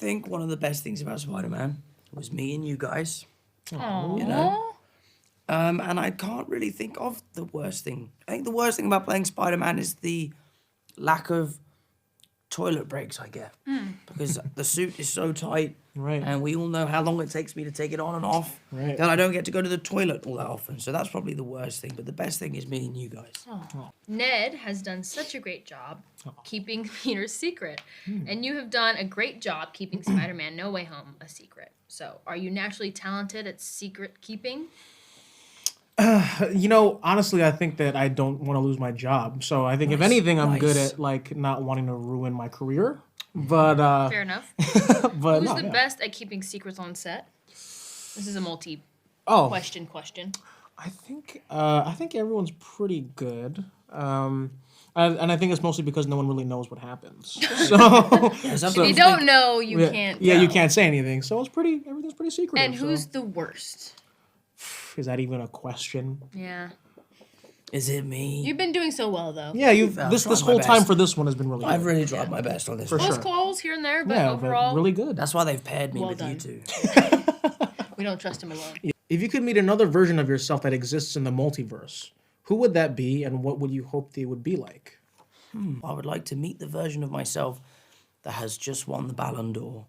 think one of the best things about Spider-Man was meeting you guys. Aww. You know? And I can't really think of the worst thing. I think the worst thing about playing Spider-Man is the lack of toilet breaks I get. Because the suit is so tight. Right. And we all know how long it takes me to take it on and off. Right. That I don't get to go to the toilet all that often. So that's probably the worst thing. But the best thing is meeting you guys. Ned has done such a great job keeping Peter's secret. And you have done a great job keeping Spider-Man No Way Home a secret. So, are you naturally talented at secret keeping? You know, honestly, I think that I don't want to lose my job. So I think if anything, I'm good at like not wanting to ruin my career. But Fair enough. but Who's no, the yeah. best at keeping secrets on set? This is a question. I think everyone's pretty good. And I think it's mostly because no one really knows what happens. So If you don't know, you can't. Yeah, you tell. can't say anything. So everything's pretty secretive. And who's the worst? Is that even a question? Yeah. Is it me? You've been doing so well, though. Yeah, I've this tried my whole time best. for this one has been really good. I've really tried my best on this one. sure. Close calls here and there, but yeah, overall, but really good. That's why they've paired me Well with done. you two. we don't trust him alone. If you could meet another version of yourself that exists in the multiverse, who would that be, and what would you hope they would be like? I would like to meet the version of myself that has just won the Batalon d'Or.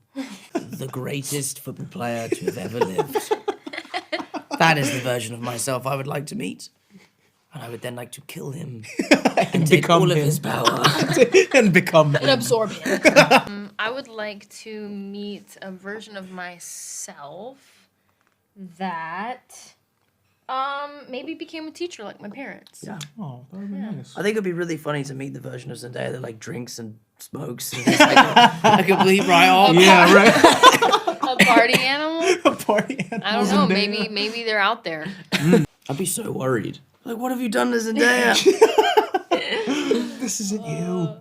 The greatest football player to have ever lived. That is the version of myself I would like to meet. And I would then like to kill him and take become all of him. his power. And become And him. absorb him. I would like to meet a version of myself that maybe became a teacher like my parents. Yeah. Oh, that would be nice. I think it'd be really funny to meet the version of Zendaya that like drinks and smokes and is like a complete write-off. Yeah, right. A party animal? A party animal. I don't know. Maybe they're out there. I'd be so worried. Like, what have you done to Zendaya? This isn't you.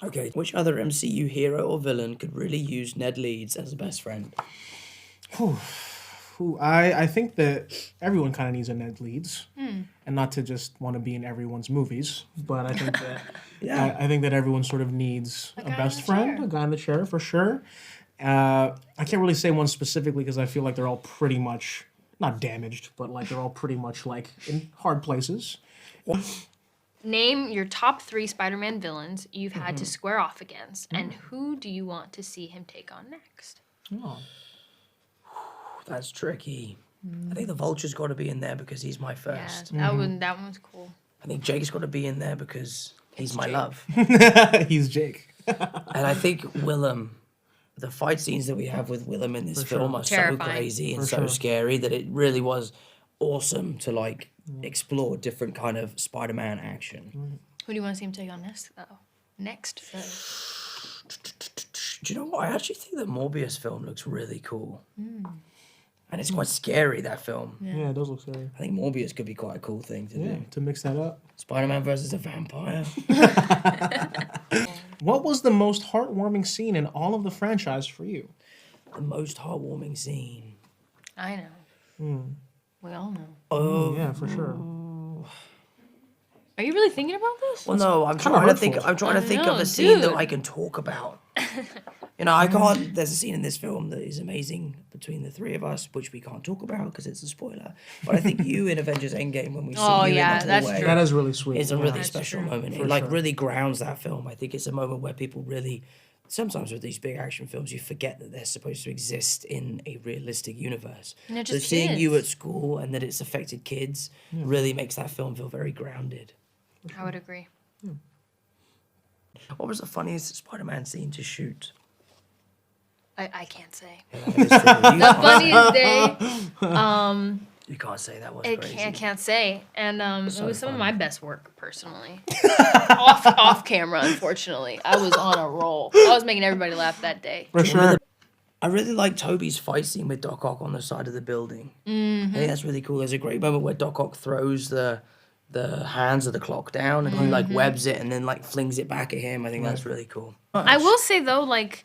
Okay, which other MCU hero or villain could really use Ned Leeds as a best friend? I think that everyone kind of needs a Ned Leeds, and not to just want to be in everyone's movies, but I think that I think that everyone sort of needs a guy in best the friend, chair. a guy in the chair for sure. I can't really say one specifically because I feel like they're all pretty much not damaged, but like they're all pretty much like in hard places. Name your top 3 Spider-Man villains you've had to square off against, and who do you want to see him take on next? Oh. That's tricky. I think the Vulture's got to be in there because he's my first. Yeah, that one's cool. I think Jake's got to be in there because he's my Jake. love. He's Jake. And I think Willem, the fight scenes that we have with Willem in this film are so Terrifying. crazy and For so sure. scary that it really was awesome to like explore different kind of Spider-Man action. Who do you want to see him take on next, though? Do you know what? I actually think the Morbius film looks really cool. And it's quite scary, that film. Yeah, it does look scary. I think Morbius could be quite a cool thing to Yeah, do. to mix that up. Spider-Man versus a vampire. What was the most heartwarming scene in all of the franchise for you? The most heartwarming scene. I know. We all know. Oh, Yeah, for sure. Are you really thinking about this? well, no, I'm kinda trying to think. hurtful. I'm trying to think of know, a scene that dude. I can talk about. You know, I can't. There's a scene in this film that is amazing between the three of us, which we can't talk about because it's a spoiler. But I think you in Avengers Endgame when we see Oh, you yeah, in the that's hallway, true. That is really sweet. it's a yeah. really That's special true. moment. For It like sure. really grounds that film. I think it's a moment where people really. Sometimes with these big action films, you forget that they're supposed to exist in a realistic universe. And they're So just seeing you kids. at school and that it's affected kids really makes that film feel very grounded. I would agree. What was the funniest Spider-Man scene to shoot? I can't say. Yeah, that is true. You The can't- funniest day, You can't say that was I crazy. can't say. And So it was some of funny. my best work, personally. off camera, unfortunately. I was on a roll. I was making everybody laugh that day. For sure. I really like Toby's fight scene with Doc Ock on the side of the building. I think that's really cool. There's a great moment where Doc Ock throws the hands of the clock down and he like webs it and then like flings it back at him. I think that's really cool. I will say, though, like,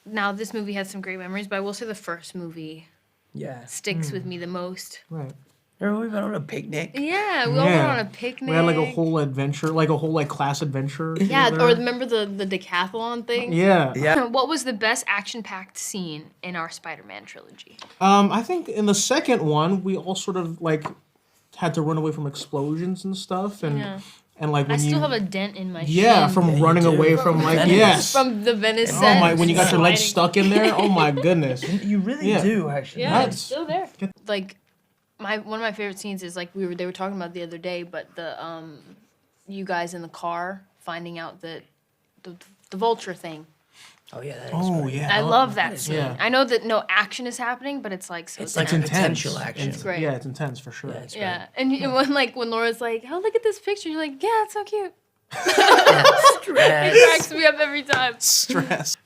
now this movie has some great memories, but I will say the first movie Yeah. sticks with me the most. Right. Remember we went on a picnic? Yeah, we all went on a picnic. We had like a whole adventure, like a whole like class adventure. Yeah, together. or remember the decathlon thing? Yeah. Yeah. What was the best action-packed scene in our Spider-Man trilogy? I think in the second one we all sort of like had to run away from explosions and stuff, and Yeah. and like I when still you have a dent in my yeah shin. from you running do. away from like Venice. yes From the Venice oh set. my when you got your legs sliding. stuck in there oh my goodness You really Yeah. do, actually. Yeah, That's- it's still there. Like, one of my favorite scenes is like they were talking about the other day, but the you guys in the car finding out that the vulture thing. Oh, yeah. That is oh great. yeah I love that scene. Yeah. I know that no action is happening, but it's like so. It's like tense. potential action. It's great. yeah it's intense for sure Yeah, it's Yeah, and when Laura's like, "Oh, look at this picture," you're like, "Yeah, it's so cute." great. It cracks me up every time. stress